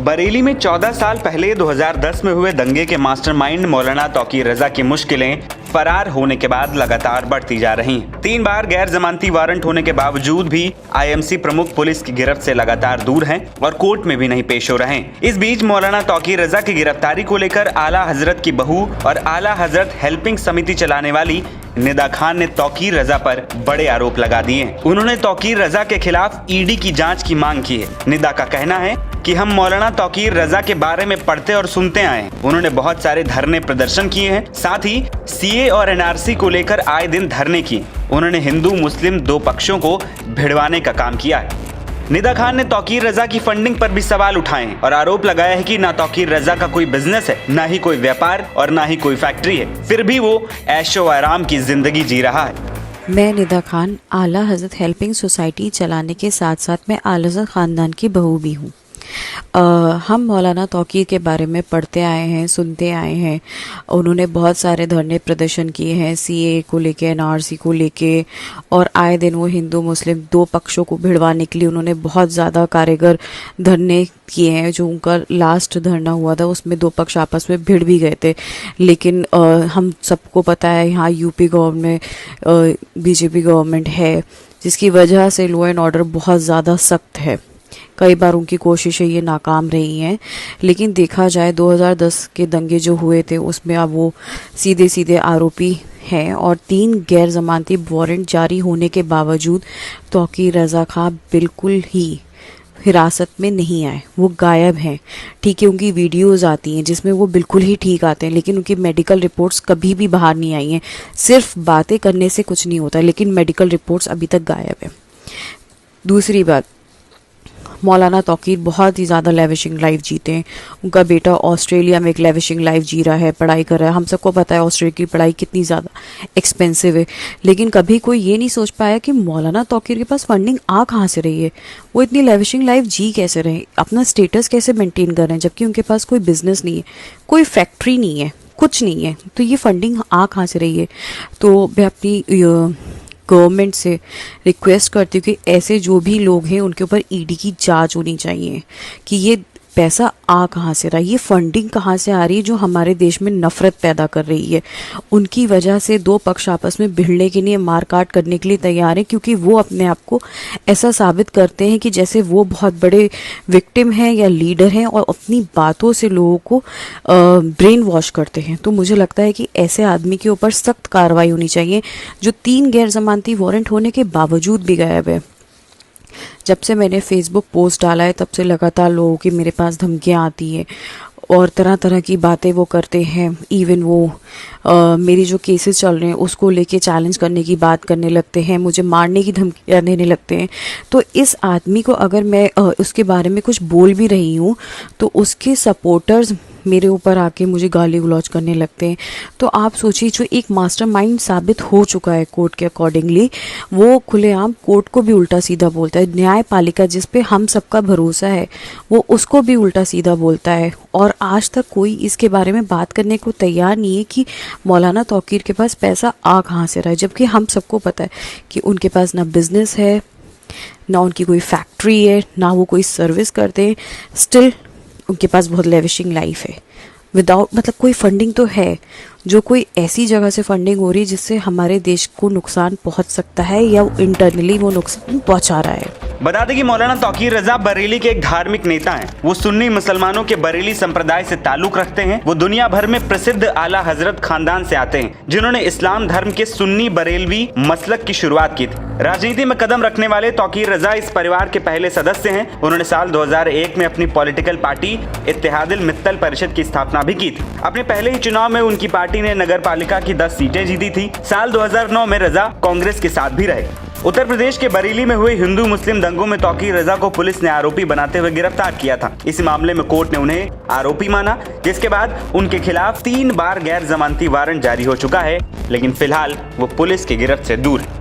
बरेली में 14 साल पहले 2010 में हुए दंगे के मास्टरमाइंड मौलाना तौकीर रजा की मुश्किलें फरार होने के बाद लगातार बढ़ती जा रही हैं। 3 बार गैर जमानती वारंट होने के बावजूद भी आईएमसी प्रमुख पुलिस की गिरफ्त से लगातार दूर हैं और कोर्ट में भी नहीं पेश हो रहे हैं। इस बीच मौलाना तौकीर रजा की गिरफ्तारी को लेकर आला हजरत की बहू और आला हजरत हेल्पिंग समिति चलाने वाली निदा खान ने तौकीर रजा पर बड़े आरोप लगा दिए हैं। उन्होंने तौकीर रजा के खिलाफ ईडी की जांच की मांग की है। निदा का कहना है कि हम मौलाना तौकीर रजा के बारे में पढ़ते और सुनते आए हैं। उन्होंने बहुत सारे धरने प्रदर्शन किए हैं, साथ ही सीए और एनआरसी को लेकर आए दिन धरने किए। उन्होंने हिंदू मुस्लिम 2 पक्षों को भिड़वाने का काम किया है। निदा खान ने तौकीर रजा की फंडिंग पर भी सवाल उठाए और आरोप लगाया है कि ना तौकीर रजा का कोई बिजनेस है, ना ही कोई व्यापार और ना ही कोई फैक्ट्री है, फिर भी वो ऐशो आराम की जिंदगी जी रहा है। मैं निदा खान आला हजरत हेल्पिंग सोसाइटी चलाने के साथ साथ मैं आला हजरत ख़ानदान की बहू भी हूँ। हम मौलाना तौकीर के बारे में पढ़ते आए हैं, सुनते आए हैं। उन्होंने बहुत सारे धरने प्रदर्शन किए हैं सीए को लेके, एनआरसी को लेके, और आए दिन वो हिंदू मुस्लिम 2 पक्षों को भिड़वाने के लिए उन्होंने बहुत ज़्यादा कारगर धरने किए हैं। जो उनका लास्ट धरना हुआ था उसमें 2 पक्ष आपस में भिड़ भी गए थे, लेकिन हम सबको पता है यहाँ यूपी गवर्नमेंट बीजेपी गवर्नमेंट है, जिसकी वजह से लॉ एंड ऑर्डर बहुत ज़्यादा सख्त है। कई बार उनकी कोशिशें ये नाकाम रही हैं, लेकिन देखा जाए 2010 के दंगे जो हुए थे उसमें अब वो सीधे सीधे आरोपी हैं और 3 गैर जमानती वारंट जारी होने के बावजूद तौकीर रजा खां बिल्कुल ही हिरासत में नहीं आए। वो गायब हैं। ठीक है, उनकी वीडियोस आती हैं जिसमें वो बिल्कुल ही ठीक आते हैं, लेकिन उनकी मेडिकल रिपोर्ट्स कभी भी बाहर नहीं आई हैं। सिर्फ बातें करने से कुछ नहीं होता, लेकिन मेडिकल रिपोर्ट्स अभी तक गायब है। दूसरी बात, मौलाना तौकीर बहुत ही ज़्यादा लेविशिंग लाइफ जीते हैं। उनका बेटा ऑस्ट्रेलिया में एक लेविशिंग लाइफ जी रहा है, पढ़ाई कर रहा है। हम सबको पता है ऑस्ट्रेलिया की पढ़ाई कितनी ज़्यादा एक्सपेंसिव है, लेकिन कभी कोई ये नहीं सोच पाया कि मौलाना तौकीर के पास फंडिंग आ कहाँ से रही है, वो इतनी लेविशिंग लाइफ जी कैसे रहे, अपना स्टेटस कैसे मेंटेन कर रहे हैं, जबकि उनके पास कोई बिजनेस नहीं है, कोई फैक्ट्री नहीं है, कुछ नहीं है। तो ये फंडिंग आ कहाँ से रही है? तो मैं अपनी गवर्नमेंट से रिक्वेस्ट करती हूँ कि ऐसे जो भी लोग हैं उनके ऊपर ईडी की जांच होनी चाहिए कि ये पैसा आ कहाँ से रहा है, ये फंडिंग कहाँ से आ रही है जो हमारे देश में नफरत पैदा कर रही है। उनकी वजह से 2 पक्ष आपस में भिड़ने के लिए, मारकाट करने के लिए तैयार हैं, क्योंकि वो अपने आप को ऐसा साबित करते हैं कि जैसे वो बहुत बड़े विक्टिम हैं या लीडर हैं और अपनी बातों से लोगों को ब्रेन वॉश करते हैं। तो मुझे लगता है कि ऐसे आदमी के ऊपर सख्त कार्रवाई होनी चाहिए जो 3 गैर जमानती वारंट होने के बावजूद भी गायब है। जब से मैंने फेसबुक पोस्ट डाला है तब से लगातार लोगों की मेरे पास धमकियाँ आती हैं और तरह तरह की बातें वो करते हैं। इवन वो मेरी जो केसेस चल रहे हैं उसको लेके चैलेंज करने की बात करने लगते हैं, मुझे मारने की धमकियाँ देने लगते हैं। तो इस आदमी को अगर मैं उसके बारे में कुछ बोल भी रही हूँ तो उसके सपोर्टर्स मेरे ऊपर आके मुझे गाली गलौज करने लगते हैं। तो आप सोचिए, जो एक मास्टरमाइंड साबित हो चुका है कोर्ट के अकॉर्डिंगली, वो खुलेआम कोर्ट को भी उल्टा सीधा बोलता है। न्यायपालिका जिस पे हम सबका भरोसा है वो उसको भी उल्टा सीधा बोलता है, और आज तक कोई इसके बारे में बात करने को तैयार नहीं है कि मौलाना तौकीर के पास पैसा आ कहाँ से रहा है। जबकि हम सबको पता है कि उनके पास ना बिजनेस है, ना उनकी कोई फैक्ट्री है, ना वो कोई सर्विस करते हैं, स्टिल उनके पास बहुत लेविशिंग लाइफ है। विदाउट मतलब कोई फंडिंग तो है, जो कोई ऐसी जगह से फंडिंग हो रही है जिससे हमारे देश को नुकसान पहुंच सकता है या इंटरनली वो नुकसान पहुंचा रहा है। बता दें कि मौलाना तौकीर रजा बरेली के एक धार्मिक नेता हैं। वो सुन्नी मुसलमानों के बरेली संप्रदाय से ताल्लुक रखते हैं। वो दुनिया भर में प्रसिद्ध आला हजरत खानदान से आते हैं, जिन्होंने इस्लाम धर्म के सुन्नी बरेलवी मसलक की शुरुआत की थी। राजनीति में कदम रखने वाले तौकीर रजा इस परिवार के पहले सदस्य हैं। उन्होंने साल 2001 में अपनी पॉलिटिकल पार्टी इत्तेहादुल मित्तल परिषद की स्थापना भी की थी। अपने पहले ही चुनाव में उनकी पार्टी ने नगर पालिका की 10 सीटें जीती थी। साल 2009 में रजा कांग्रेस के साथ भी रहे। उत्तर प्रदेश के बरेली में हुए हिंदू मुस्लिम दंगों में तौकीर रजा को पुलिस ने आरोपी बनाते हुए गिरफ्तार किया था। इस मामले में कोर्ट ने उन्हें आरोपी माना, जिसके बाद उनके खिलाफ 3 बार गैर जमानती वारंट जारी हो चुका है, लेकिन फिलहाल वो पुलिस की गिरफ्त से दूर है।